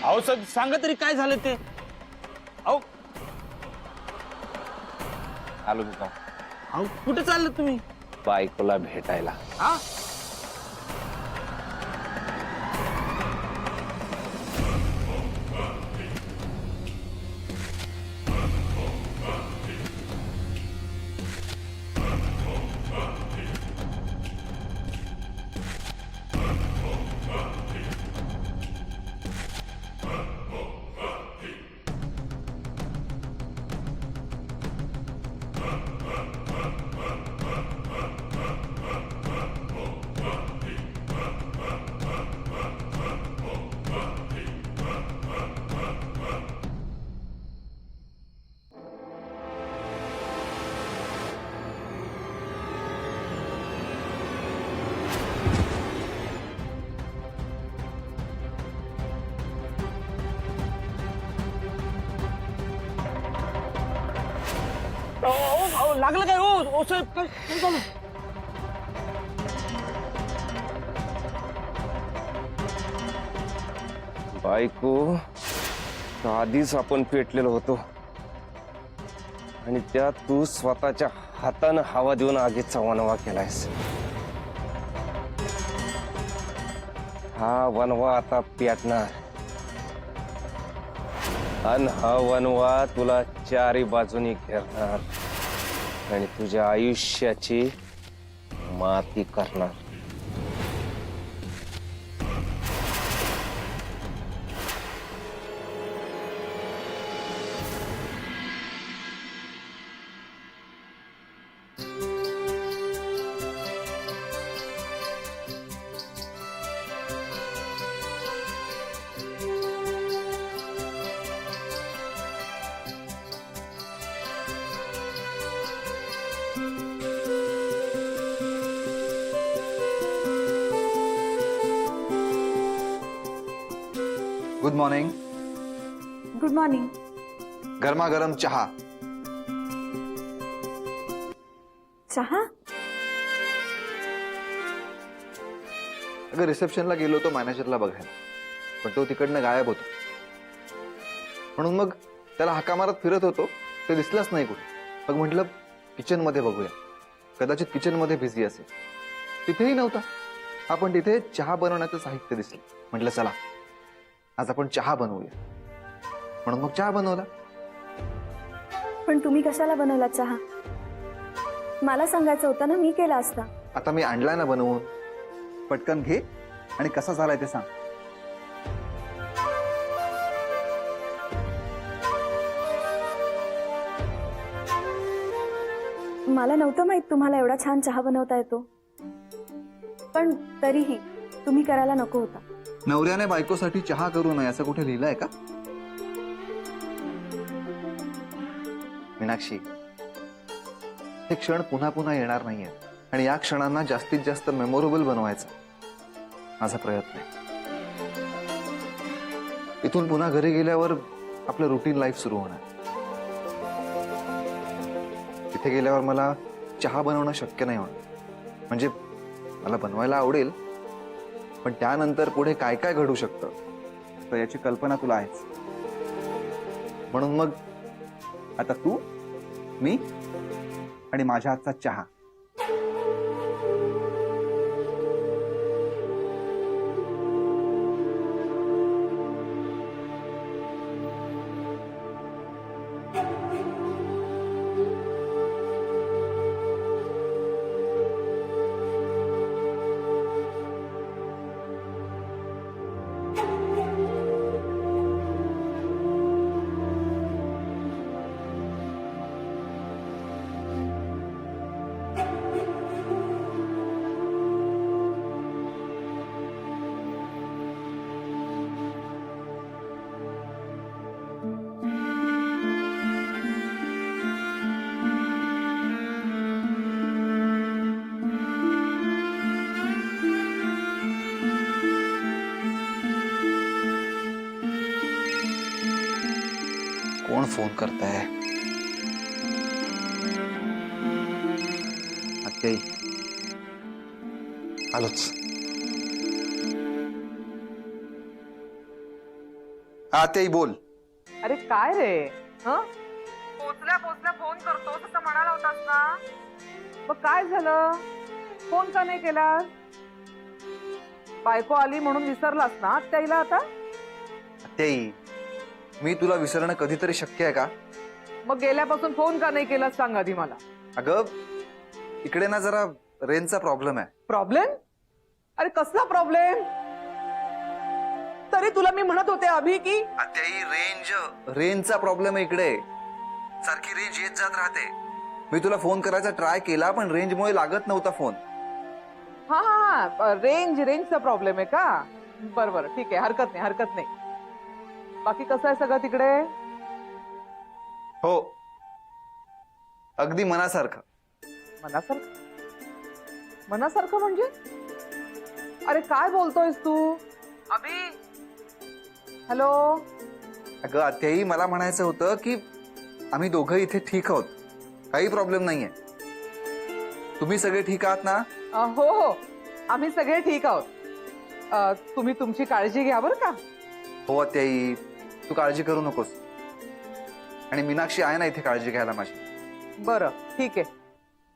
अहो सर सांगा तरी काय झालं ते. अहो आलो मी का अहो कुठे चाललं तुम्ही? बायकोला भेटायला. हा लागलं काय हो साहेब काय झालं? बायको आधीच आपण पेटलेलो होतो आणि त्यात तू स्वतःच्या हातानं हवा देऊन आगीचा वनवा केलायस. हा वनवा आता पेटणार आणि हा वनवा तुला चारी बाजूनी घेरणार आणि तुझ्या आयुष्याची माती करणार. Good morning. Good morning. गरमागरम चहा. चहा? अगं रिसेप्शनला गेलो तो मॅनेजरला बघायला, पण तो तिकडनं गायब होतो. म्हणून मग त्याला हाका मारत फिरत होतो, ते दिसलाच नाही कुठे. मग म्हटलं किचन मध्ये बघूया, कदाचित किचन मध्ये बिझी असेल. तिथेही नव्हता. आपण तिथे चहा बनवण्याचं साहित्य दिसलं. म्हटलं चला आज आपण चहा बनवूया. म्हणून मग चहा बनवला. पण तुम्ही कशाला बनवला चहा? मला सांगायचं होतं ना, मी केला असता. आता मी आणलाय ना बनवून. पटकन घे आणि कसा झालाय ते सांग. मला नव्हतं माहित तुम्हाला एवढा छान चहा बनवता येतो. पण तरीही तुम्ही करायला नको होता. नवऱ्याने बायकोसाठी चहा करू नये असं कुठे लिहिलंय का? मीनाक्षी, हे क्षण पुन्हा पुन्हा येणार नाहीये आणि या क्षणांना जास्तीत जास्त मेमोरेबल बनवायचा माझा प्रयत्न आहे. इथून पुन्हा घरी गेल्यावर आपलं रुटीन लाईफ सुरू होणार. तिथे गेल्यावर मला चहा बनवणं शक्य नाही होणार. म्हणजे मला बनवायला आवडेल, पण त्यानंतर पुढे काय काय घडू शकतं तर याची कल्पना तुला आहेच. म्हणून मग आता तू, मी आणि माझ्या हातचा चहा. कोण फोन करताय? आत्याई, आलोच. हा तेही बोल. अरे काय रे हं? पोचल्या पोचल्या फोन करतो तसं म्हणाला होतास ना. मग काय झालं, फोन का नाही केला? बायको आली म्हणून विसरलास ना त्याला आता? तेही मी तुला विसरणं कधीतरी शक्य आहे का? मग गेल्यापासून फोन का नाही केला सांग आधी मला. अगं इकडे ना जरा रेंजचा प्रॉब्लेम आहे. प्रॉब्लेम? अरे कसला प्रॉब्लेम? तरी तुला मी म्हणत होते अभि की तेही रेंजचा प्रॉब्लेम आहे इकडे. सारखी रेंज येत जात राहते. मी तुला फोन करायचा ट्राय केला पण रेंजमुळे लागत नव्हता फोन. हा हा हा रेंजचा प्रॉब्लेम आहे का? बरं बरं ठीक आहे, हरकत नाही. बाकी कसं आहे सगळं तिकडे? हो अगदी मनासारखं. मनासारखं म्हणजे? अरे काय बोलतोयस तू अभि? हॅलो. अगं आत्याई मला म्हणायचं होतं की आम्ही दोघं इथे ठीक आहोत, काही प्रॉब्लेम नाहीये. तुम्ही सगळे ठीक आहात ना? हो आम्ही सगळे ठीक आहोत. तुम्ही तुमची काळजी घ्या बरं का. हो आत्याई तू काळजी करू नकोस. आणि मीनाक्षी आहे ना इथे काळजी घ्यायला माझी. बरं ठीक आहे,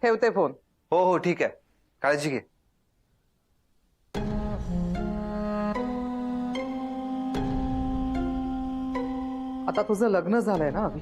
ठेवते फोन. हो ठीक आहे, काळजी घे. आता तुझं लग्न झालंय ना अभि?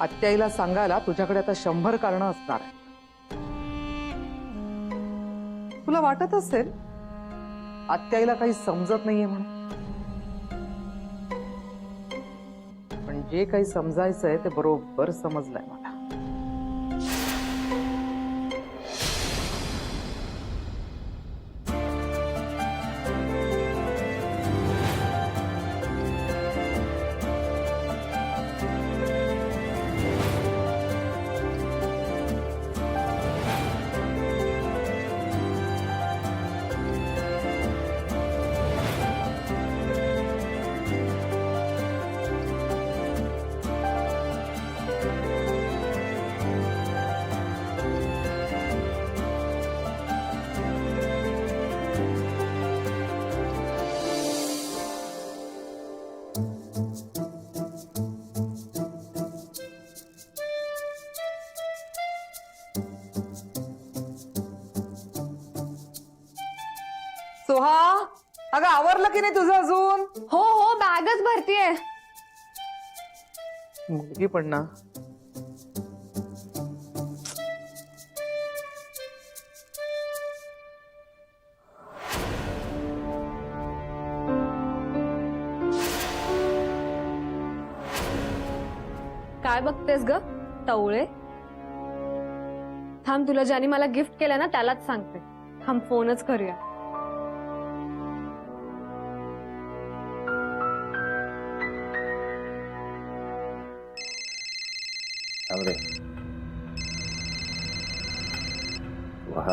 आत्याईला सांगायला तुझ्याकडे आता 100 कारणं असणार आहे. तुला वाटत असेल आत्याईला काही समजत नाहीये म्हणून, पण जे काही समजायचंय ते बरोबर समजलंय मला. सोहा, अगं आवरलं की नाही तुझं अजून? हो बॅगच भरतीये. मुलगी पण ना. काय बघतेस ग टवळे? थांब, तुला ज्याने मला गिफ्ट केलं ना त्यालाच सांगते. थांब फोनच करूया. रे वाह,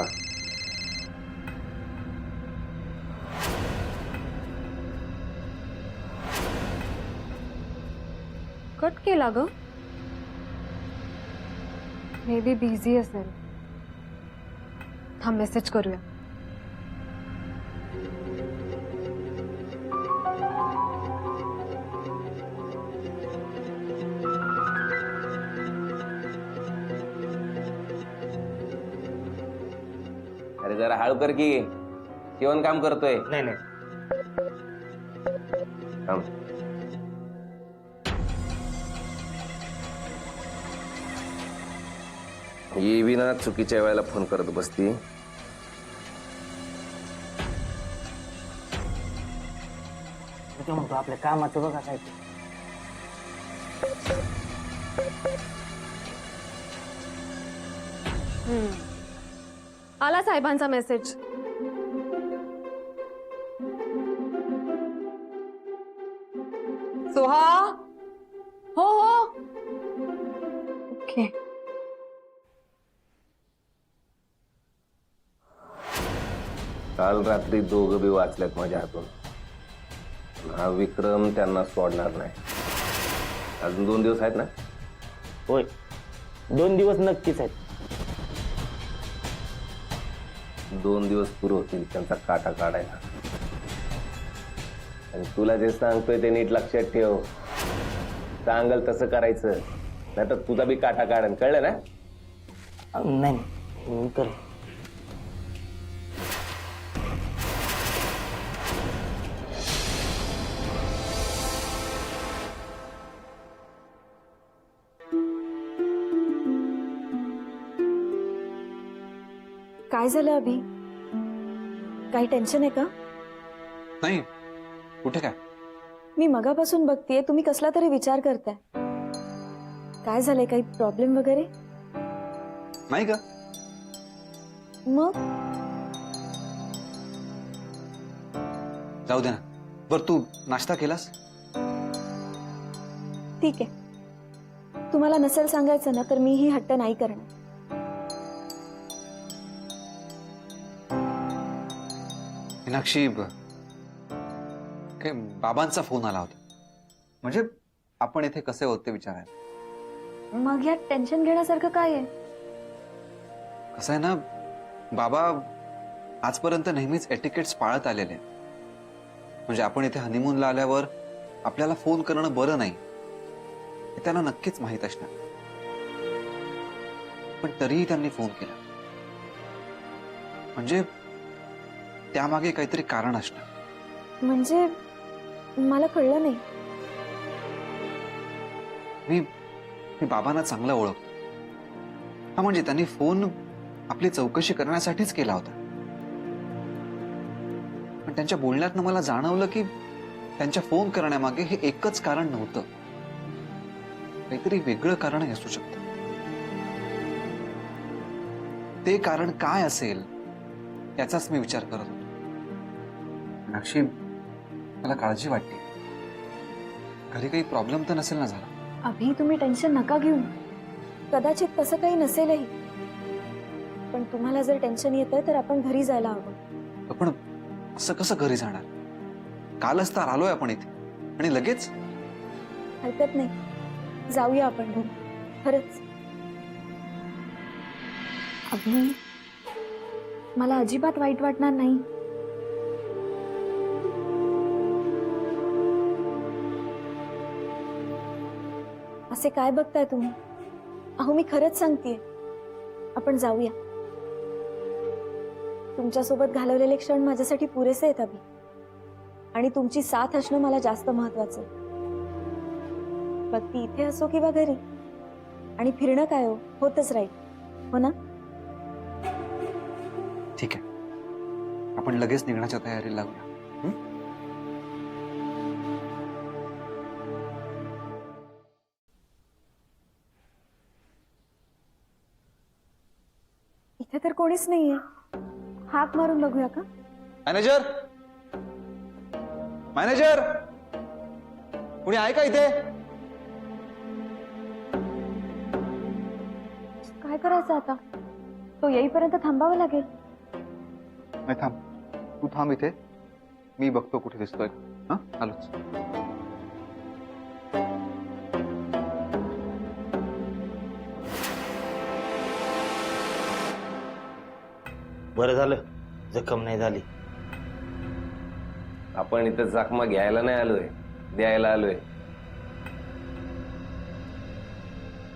कट केला ग. मे बी बिझी असेल. थांब मेसेज करूया. अरे जरा हळू कर की, शिवण काम करतोय. नाही थांब. ये बी ना चुकीच्या वेळेला फोन करत बसती. म्हणतो आपल्या कामाचं बघा काय ते. आला साहेबांचा मेसेज. सोहा. हो ओके. काल रात्री दोघं बी वाचल्यात माझ्या हातून. हा विक्रम त्यांना सोडणार नाही. अजून 2 दिवस आहेत ना? होय 2 दिवस नक्कीच आहेत. 2 दिवस पुरे होतील त्यांचा काटा काढायला. आणि तुला जे सांगतोय ते नीट लक्षात ठेव. सांगल तसं करायचं, नाहीतर तुझा बी काटा काढन, कळलं ना? नाही मी करेन. काय झालं अभि? काही टेन्शन आहे का? नाही, कुठे काय? मी मगापासून बघतेय तुम्ही कसला तरी विचार करताय. काय झालंय? काही प्रॉब्लेम वगैरे? नाही का? मग जाऊ दे ना. बरं, तू नाश्ता केलास? ठीक आहे, तुम्हाला नसेल सांगायचं ना तर मीही हट्ट नाही करणार. मीनाक्षी, काय बाबांचा फोन आला होता. म्हणजे आपण इथे कसे होते विचारायला. मग यात टेन्शन घेण्यासारखं काय आहे? कसं आहे ना, बाबा आजपर्यंत नेहमीच एटिकेट्स पाळत आलेले. म्हणजे आपण इथे हनीमूनला आल्यावर आपल्याला फोन करणं बरं नाही हे त्यांना नक्कीच माहीत असणार. पण तरीही त्यांनी फोन केला. म्हणजे त्यामागे काहीतरी कारण असणार. म्हणजे मला कळलं नाही. मी बाबांना चांगलं ओळखतो. हा, म्हणजे त्यांनी फोन आपली चौकशी करण्यासाठीच केला होता. पण त्यांच्या बोलण्यातनं मला जाणवलं की त्यांच्या फोन करण्यामागे हे एकच कारण नव्हतं. काहीतरी वेगळं कारणही असू शकतं. ते कारण काय असेल याचाच मी विचार करत होतो. मीनाक्षी, मला काळजी वाटते. घरी काही प्रॉब्लेम तर नसेल ना झाला? अभि, तुम्ही टेन्शन नका घेऊ. कदाचित तसं काही नसेलही. पण तुम्हाला जर टेन्शन येतंय तर आपण घरी जायला हवं. पण असं कसं घरी जाणार? कालच तर आलोय आपण इथे आणि लगेच? हरकत नाही, जाऊया आपण घरी. खरंच अभि, मला अजिबात वाईट वाटणार नाही. असे काय बघताय तुम्ही? अहो, मी खरंच सांगतेय, आपण जाऊया. तुमच्यासोबत घालवलेले क्षण माझ्यासाठी पुरेसे आहेत अभि. आणि तुमची साथ असणं मला जास्त महत्वाचं आहे. मग ती इथे असो किंवा घरी. आणि फिरणं काय होतच राहील, हो ना? ठीक आहे, आपण लगेच निघण्याच्या तयारीला लागूया. इथे तर कोणीच नाहीये. हाक मारून बघूया का? मॅनेजर, मॅनेजर, कुणी आहे का इथे? काय करायचं आता? तो येईपर्यंत थांबावं लागेल. नाही, थांब. तू थांब इथे, मी बघतो कुठे दिसतोय. हा, आलोच. बरं झालं जखम नाही झाली. आपण इथं जखमा घ्यायला नाही आलोय, द्यायला आलोय.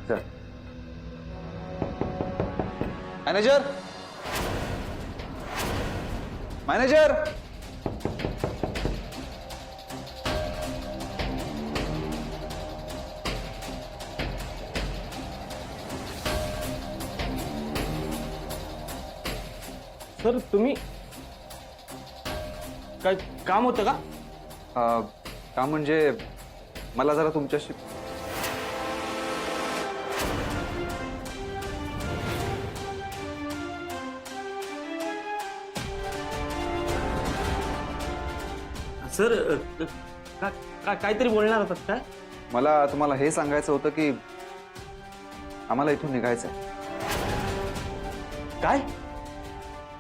चल. मॅनेजर, मॅनेजर, सर तुम्ही काय काम होतं का? का म्हणजे मला जरा तुमच्याशी सर काहीतरी बोलणार होतात काय? मला तुम्हाला हे सांगायचं होतं की आम्हाला इथून निघायचंय. काय?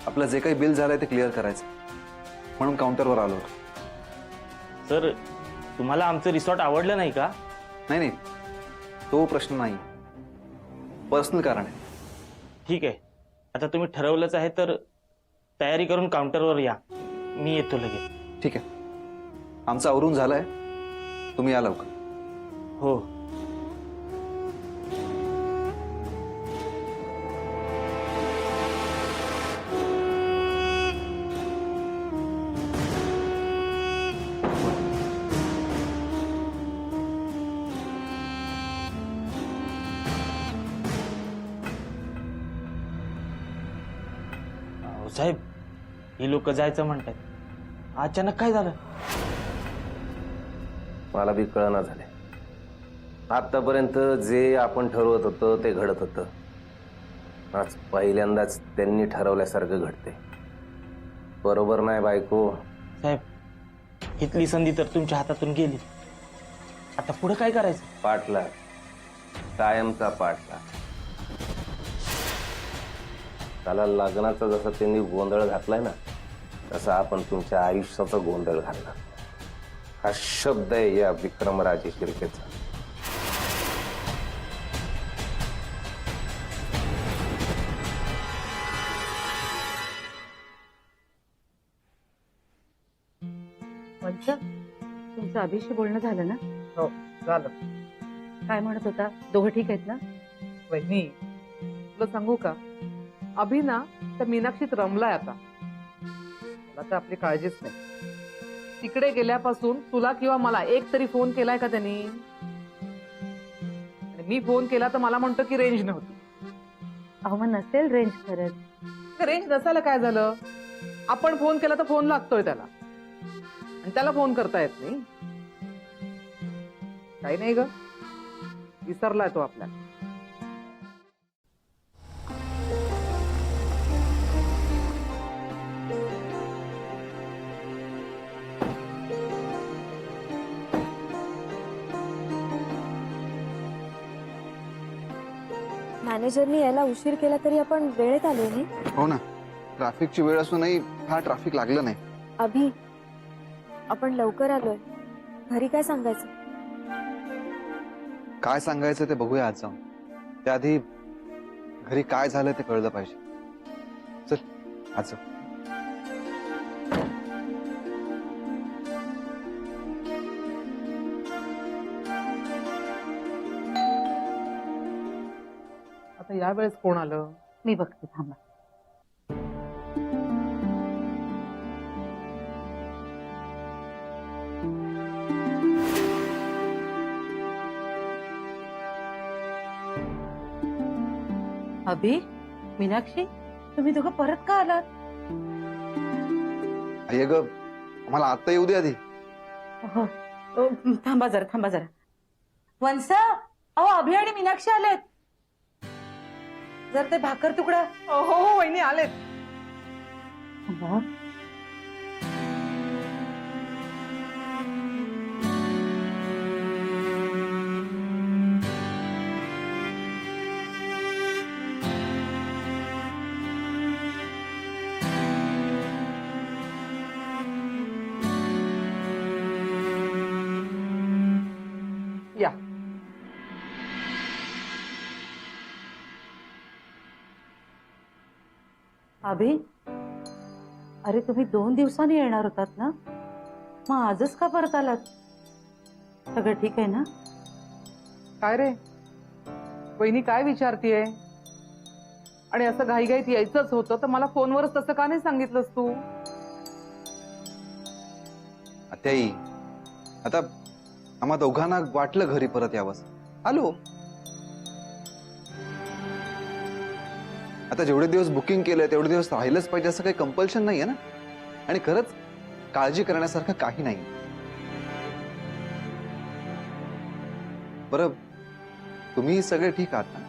आपलं जे काही बिल झालंय ते क्लिअर करायचं म्हणून काउंटरवर आलो होतो. सर तुम्हाला आमचं रिसॉर्ट आवडलं नाही का? नाही नाही, तो प्रश्न नाही, पर्सनल कारण आहे. ठीक आहे, आता तुम्ही ठरवलंच आहे तर तयारी करून काउंटरवर या. मी येतो लगेच. ठीक आहे. आमचं आवरून झालंय, तुम्ही या लवकर. हो. अहो, साहेब, ही लोक जायचं म्हणतात. अचानक काय झालं? मला बी कळना झाले. आतापर्यंत जे आपण ठरवत होतो ते घडत होतं. आज पहिल्यांदाच त्यांनी ठरवल्यासारखं घडते. बरोबर नाही बायको? साहेब, इथली संधी तर तुमच्या हातातून गेली. आता पुढे काय करायचं? पाठलाग, कायमचा पाठलाग. त्याला लग्नाचा जसा त्यांनी गोंधळ घातलाय ना, तसा आपण तुमच्या आयुष्याचा गोंधळ घालला. हा शब्द आहे या विक्रमराजे शिर्केचा. वंश, तुमचं अभिशी बोलणं झालं ना? हो झालं. काय म्हणत होता? दोघं ठीक आहेत ना? वहिनी, तुला सांगू का, अभि ना त्या मीनाक्षीत रमलाय आता. मला तर आपली काळजीच नाही. तिकडे गेल्यापासून तुला किंवा मला एक तरी फोन केलाय का त्यांनी? आणि मी फोन केला तर मला म्हणतो की रेंज नव्हती. अहो, मग नसेल रेंज खरंच. रेंज नसायला काय झालं? आपण फोन केला तर फोन लागतोय त्याला, आणि त्याला फोन करता येत नाही. काही नाही ग, विसरलाय तो आपल्याला. मॅनेजरनी यायला उशीर केला तरी आपण वेळेत आलोय नाही? हो ना, ट्रॅफिकची वेळ असूनही फार ट्रॅफिक लागलं नाही. अभि, आपण लवकर आलोय. घरी काय सांगायचं? काय सांगायचं ते बघूया आज जाऊन. त्याआधी घरी काय झालं ते कळलं पाहिजे. चल आज जाऊ. आता यावेळेस कोण आलं? मी बघते, थांबा. अभि, मीनाक्षी, तुम्ही दोघं परत का आलात? ये ग, मला आता येऊ दे आधी. हो, थांबा जरा. वंसा, अहो अभि आणि मीनाक्षी आलेत. जर ते भाकर तुकडा. हो हो वहिनी आलेत. थांबा. या. अभि, अरे तुम्ही 2 दिवसांनी येणार होतात ना? मग आजच का परत आलात? सगळं ठीक आहे ना? काय रे वहिनी, काय विचारतीये? आणि असं घाईघाईत यायचंच होतं तर मला फोनवरच तसं का नाही सांगितलंस तू? आत्याई, आता आम्हा दोघांना वाटलं घरी परत यावंस, आलो. आता जेवढे दिवस बुकिंग केलंय तेवढे दिवस राहिलंच पाहिजे असं काही कंपल्शन नाहीये ना. आणि खरंच काळजी करण्यासारखं काही नाही. बरं, तुम्ही सगळे ठीक आहात ना?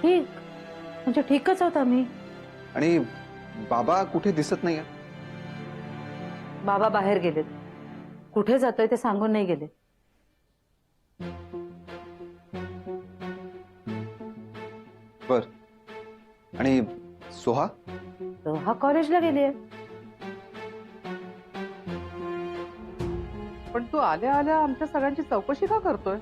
ठीक म्हणजे ठीकच होता मी. आणि बाबा कुठे दिसत नाहीये? बाबा बाहेर गेलेत. कुठे जातोय ते सांगून नाही गेले. बर, आणि सोहा? तो हा कॉलेजला गेले. पण तू आल्या आल्या आमच्या सगळ्यांची चौकशी का करतोय?